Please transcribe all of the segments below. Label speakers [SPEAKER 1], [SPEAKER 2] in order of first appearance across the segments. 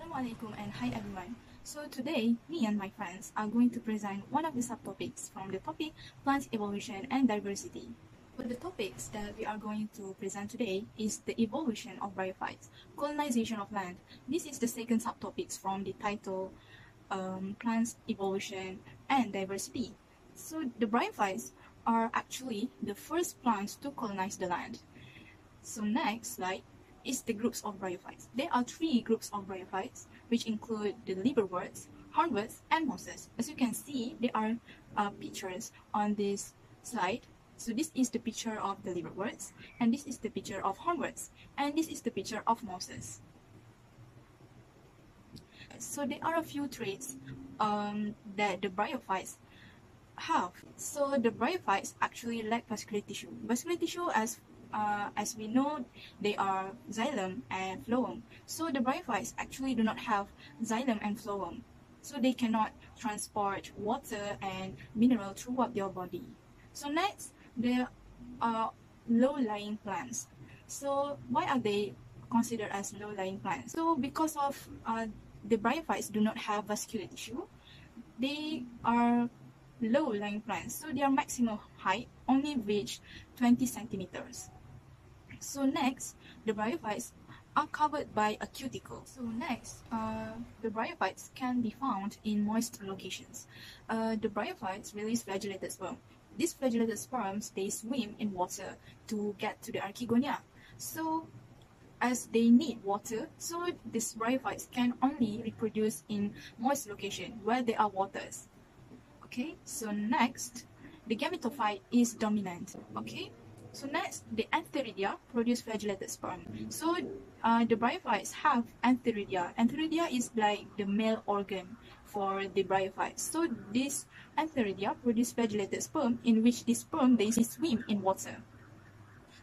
[SPEAKER 1] Assalamualaikum and hi everyone. So today, me and my friends are going to present one of the subtopics from the topic plant evolution and diversity. So the topics that we are going to present today is the evolution of bryophytes, colonization of land. This is the second subtopics from the title plants evolution and diversity. So the bryophytes are actually the first plants to colonize the land. So next slide is the groups of bryophytes. There are three groups of bryophytes, which include the liverworts, hornworts, and mosses. As you can see, there are pictures on this slide. So this is the picture of the liverworts, and this is the picture of hornworts, and this is the picture of mosses. So there are a few traits that the bryophytes have. So the bryophytes actually lack vascular tissue. Vascular tissue, as we know, they are xylem and phloem. So the bryophytes actually do not have xylem and phloem. So they cannot transport water and mineral throughout their body. So next, there are low-lying plants. So why are they considered as low-lying plants? So because of the bryophytes do not have vascular tissue, they are low-lying plants. So their maximum height only reach 20 centimeters. So next, the bryophytes are covered by a cuticle. So next, the bryophytes can be found in moist locations. The bryophytes release flagellated sperm. These flagellated sperms, they swim in water to get to the archegonia. So as they need water, so these bryophytes can only reproduce in moist location where there are waters. Okay, so next, the gametophyte is dominant. Okay, so next, the antheridia produce flagellated sperm. So the bryophytes have antheridia. Antheridia is like the male organ for the bryophytes. So this antheridia produce flagellated sperm, in which the sperm they swim in water.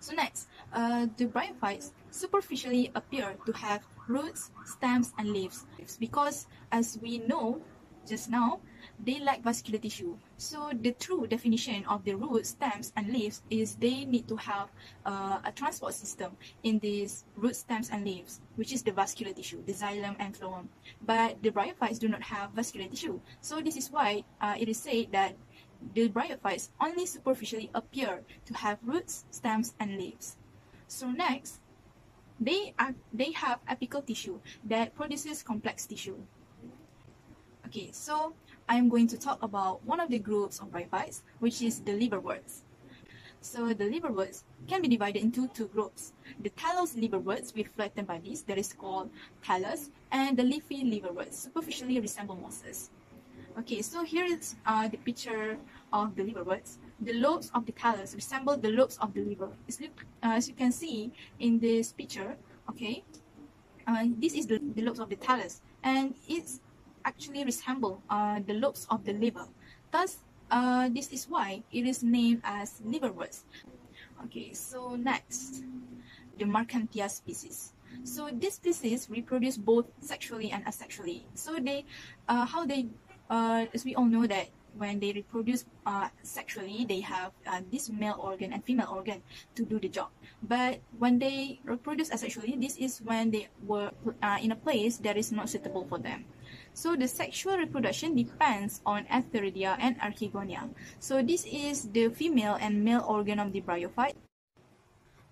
[SPEAKER 1] So next, the bryophytes superficially appear to have roots, stems, and leaves, because as we know just now, they lack vascular tissue. So the true definition of the roots, stems, and leaves is they need to have a transport system in these roots, stems, and leaves, which is the vascular tissue, the xylem and phloem. But the bryophytes do not have vascular tissue. So this is why it is said that the bryophytes only superficially appear to have roots, stems, and leaves. So next, they have apical tissue that produces complex tissue. Okay, so I'm going to talk about one of the groups of bryophytes, which is the liverworts. So the liverworts can be divided into two groups. The thallus liverworts with flattened bodies, that is called thallus, and the leafy liverworts superficially resemble mosses. Okay, so here is the picture of the liverworts. The lobes of the thallus resemble the lobes of the liver. As you can see in this picture, okay, this is the lobes of the thallus, and it's actually resemble the lobes of the liver. Thus, this is why it is named as liverworts. Okay, so next, the Marchantia species. So this species reproduce both sexually and asexually. So they, as we all know that when they reproduce sexually, they have this male organ and female organ to do the job. But when they reproduce asexually, this is when they were in a place that is not suitable for them. So the sexual reproduction depends on antheridia and archegonia. So this is the female and male organ of the bryophyte.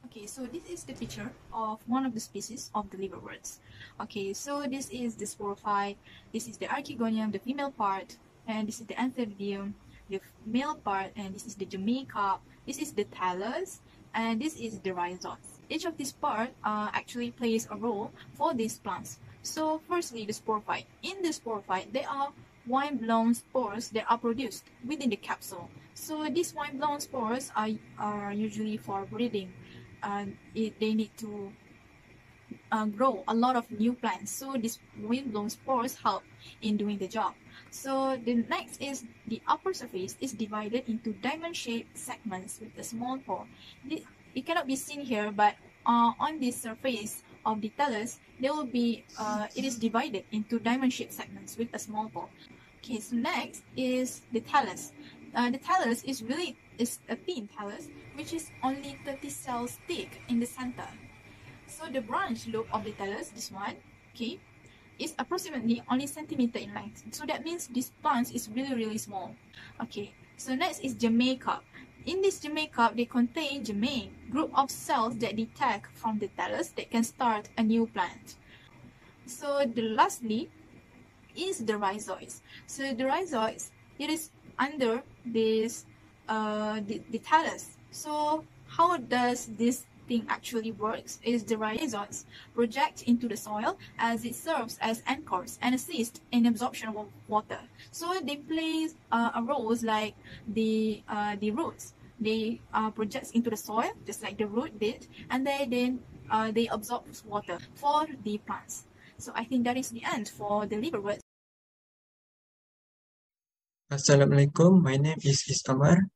[SPEAKER 1] Okay, so this is the picture of one of the species of the liverworts. Okay, so this is the sporophyte, this is the archegonium, the female part, and this is the antheridium, the male part, and this is the Jamaica, this is the thallus, and this is the rhizomes. Each of these parts actually plays a role for these plants. So firstly, the sporophyte. In the sporophyte, there are wine-blown spores that are produced within the capsule. So these wine-blown spores are usually for breeding. They need to grow a lot of new plants. So these wine-blown spores help in doing the job. So the next is the upper surface is divided into diamond-shaped segments with a small pore. It cannot be seen here, but on this surface of the thallus, there will be it is divided into diamond-shaped segments with a small pore. Okay, so next is the thallus. The thallus is a thin thallus, which is only 30 cells thick in the center. So the branch lobe of the thallus, this one, okay, is approximately only centimeter in length. So that means this plant is really small. Okay, so next is germ cup. In this germ cup, they contain germ, group of cells that detach from the thallus that can start a new plant. So the lastly is the rhizoids. So the rhizoids, it is under this the thallus. So how does this thing actually works is the rhizoids project into the soil as it serves as anchors and assist in absorption of water. So they play a roles like the roots. They project into the soil just like the root did, and they absorb water for the plants. So I think that is the end for the liverworts.
[SPEAKER 2] Assalamualaikum, my name is Izz Ammar,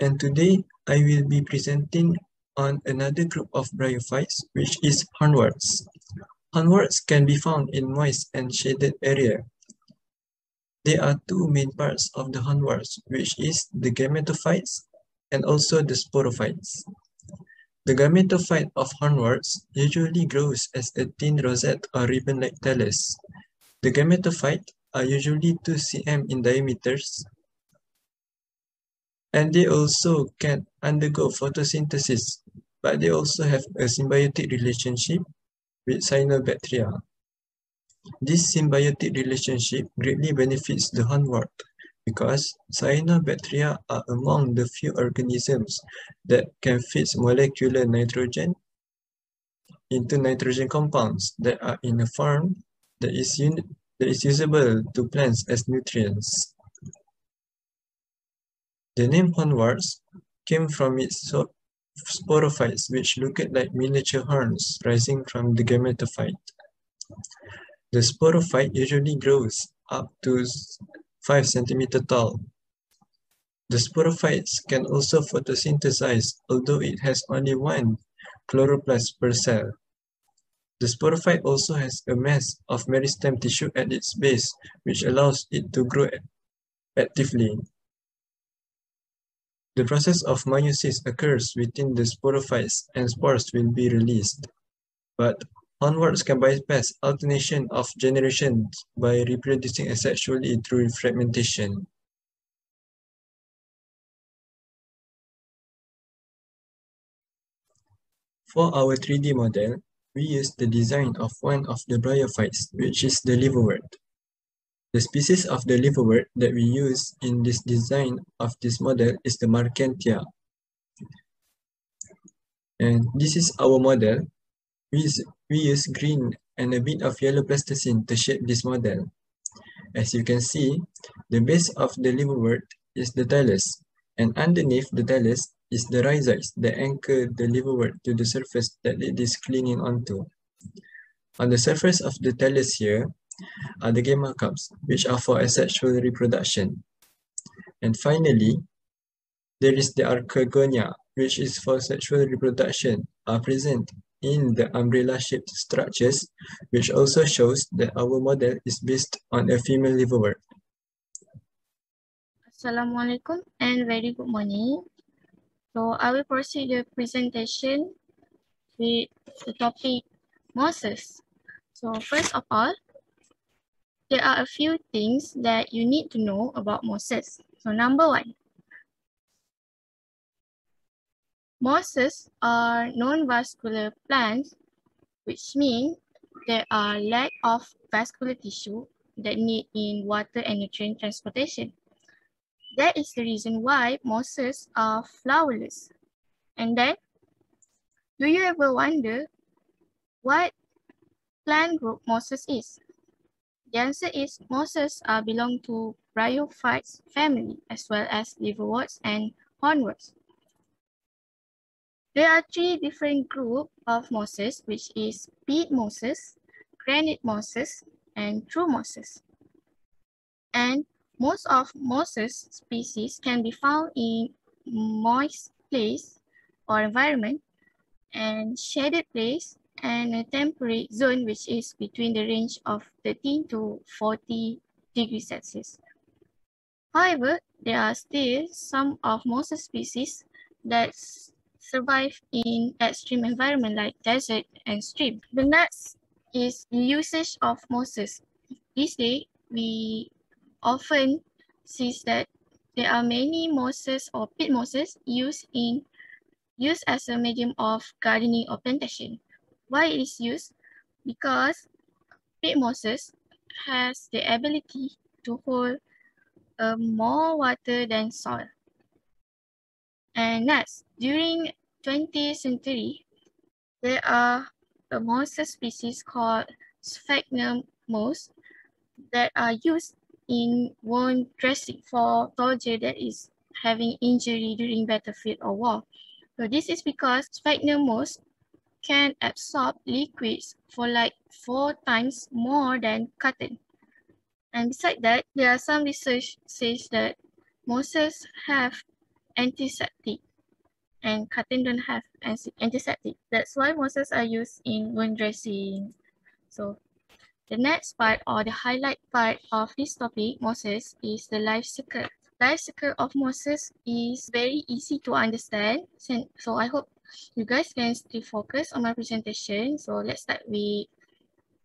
[SPEAKER 2] and today I will be presenting on another group of bryophytes, which is hornworts. Hornworts can be found in moist and shaded area. There are two main parts of the hornworts, which is the gametophytes and also the sporophytes. The gametophyte of hornworts usually grows as a thin rosette or ribbon-like thallus. The gametophyte are usually 2 cm in diameters, and they also can undergo photosynthesis, but they also have a symbiotic relationship with cyanobacteria. This symbiotic relationship greatly benefits the hornwort because cyanobacteria are among the few organisms that can fix molecular nitrogen into nitrogen compounds that are in a form that is usable to plants as nutrients. The name hornworts came from its sporophytes, which look like miniature horns rising from the gametophyte. The sporophyte usually grows up to 5 cm tall. The sporophytes can also photosynthesize, although it has only one chloroplast per cell. The sporophyte also has a mass of meristem tissue at its base, which allows it to grow actively. The process of meiosis occurs within the sporophytes and spores will be released. But hornworts can bypass alternation of generations by reproducing asexually through fragmentation. For our 3D model, we use the design of one of the bryophytes, which is the liverwort. The species of the liverwort that we use in this design of this model is the Marchantia. And this is our model. We use green and a bit of yellow plasticine to shape this model. As you can see, the base of the liverwort is the thallus, and underneath the thallus is the rhizoids that anchor the liverwort to the surface that it is clinging onto. On the surface of the thallus here are the gamma cups, which are for asexual reproduction. And finally, there is the archegonia, which is for sexual reproduction, are present in the umbrella-shaped structures, which also shows that our model is based on a female liverwort.
[SPEAKER 3] Assalamualaikum and very good morning. So I will proceed the presentation with the topic mosses. So first of all, there are a few things that you need to know about mosses. So number one, mosses are non-vascular plants, which means there are lack of vascular tissue that need in water and nutrient transportation. That is the reason why mosses are flowerless. And then, do you ever wonder what plant group mosses is? The answer is mosses belong to bryophytes family as well as liverworts and hornworts. There are three different groups of mosses, which is peat mosses, granite mosses, and true mosses. And most of mosses species can be found in moist place or environment and shaded place and a temperate zone which is between the range of 13 to 40 degrees Celsius. However, there are still some of mosses species that survive in extreme environment like desert and stream. The next is the usage of mosses. These days, we often see that there are many mosses or peat mosses used as a medium of gardening or plantation. Why it is used? Because peat mosses has the ability to hold more water than soil. And next, during 20th century, there are a mosses species called sphagnum moss that are used in wound dressing for soldier that is having injury during battlefield or war. So this is because sphagnum moss can absorb liquids for like 4 times more than cotton. And besides that, there are some research says that mosses have antiseptic and cotton don't have antiseptic. That's why mosses are used in wound dressing. So the next part or the highlight part of this topic, mosses, is the life cycle. Life cycle of mosses is very easy to understand. So I hope you guys can still focus on my presentation. So let's start with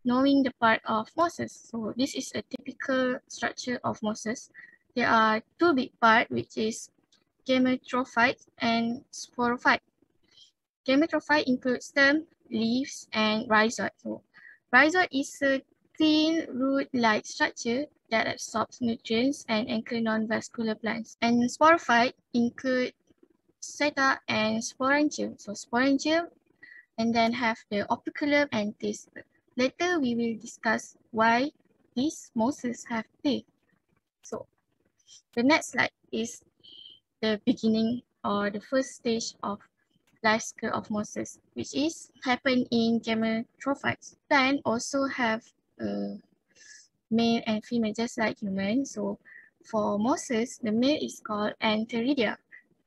[SPEAKER 3] knowing the part of mosses. So this is a typical structure of mosses. There are two big parts, which is gametophyte and sporophyte. Gametophyte includes stem, leaves, and rhizode. So rhizode is a thin root-like structure that absorbs nutrients and anchor non-vascular plants. And sporophyte include seta and sporangium. So sporangium and then have the operculum and teeth. Later we will discuss why these mosses have teeth. So the next slide is the beginning or the first stage of life cycle of mosses, which is happen in gametophytes. Plant also have male and female just like humans. So for mosses, the male is called Antheridia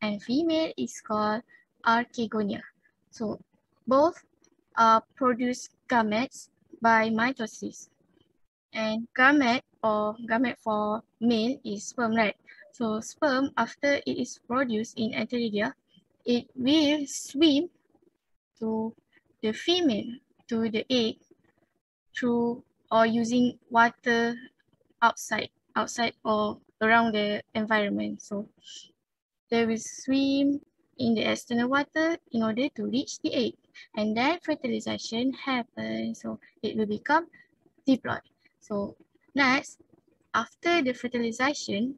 [SPEAKER 3] and female is called Archegonia. So both produce gametes by mitosis. And gamete for male is sperm, right? So sperm, after it is produced in Antheridia, it will swim to the female, to the egg, through or using water outside or around the environment. So they will swim in the external water in order to reach the egg, and then fertilization happens. So it will become diploid. So next, after the fertilization,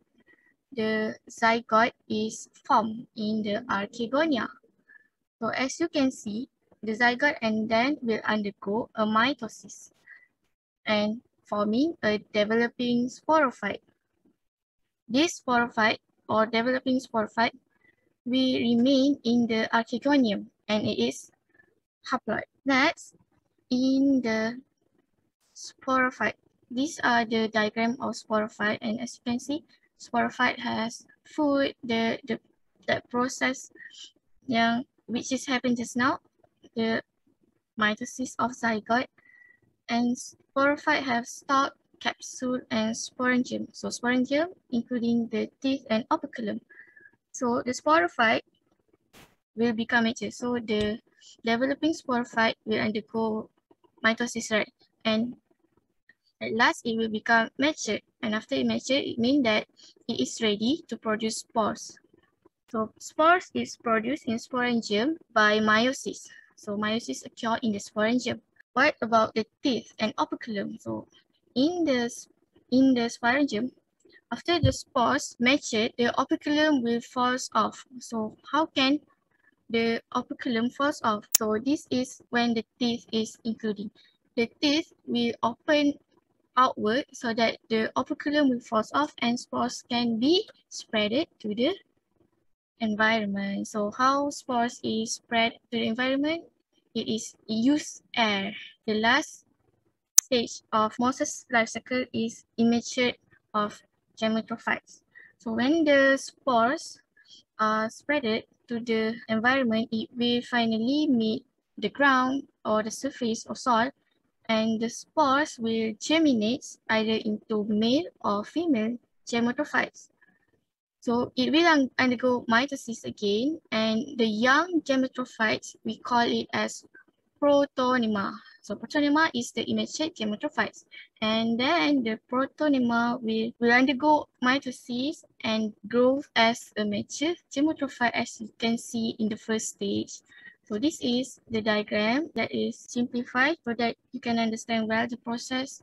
[SPEAKER 3] the zygote is formed in the archegonia. So as you can see, the zygote and then will undergo a mitosis and forming a developing sporophyte. This sporophyte or developing sporophyte will remain in the archegonium and it is haploid. Next, in the sporophyte, these are the diagram of sporophyte, and as you can see, sporophyte has food, the process which is happened just now, the mitosis of zygote, and sporophyte have stalk, capsule, and sporangium. So sporangium including the teeth and operculum. So the sporophyte will become mature. So the developing sporophyte will undergo mitosis, right? And at last it will become mature. And after it mature, it means that it is ready to produce spores. So spores is produced in sporangium by meiosis. So meiosis occurs in the sporangium. What about the teeth and operculum? So in the sporangium, after the spores mature, the operculum will fall off. So how can the operculum fall off? So this is when the teeth is including. The teeth will open outward so that the operculum will fall off and spores can be spreaded to the environment. So how spores is spread to the environment? It is use air. The last stage of mosses life cycle is immature of gametophytes. So when the spores are spreaded to the environment, it will finally meet the ground or the surface of soil, and the spores will germinate either into male or female gametophytes. So it will undergo mitosis again, and the young gametophytes, we call it as protonema. So protonema is the immature gametophytes, and then the protonema will undergo mitosis and grow as a mature gametophyte, as you can see in the first stage. So this is the diagram that is simplified so that you can understand well the process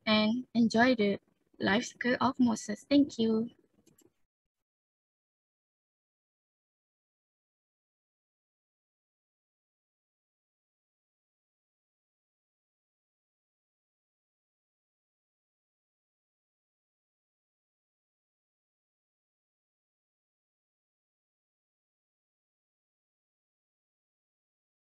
[SPEAKER 3] and enjoy the life cycle of mosses. Thank you.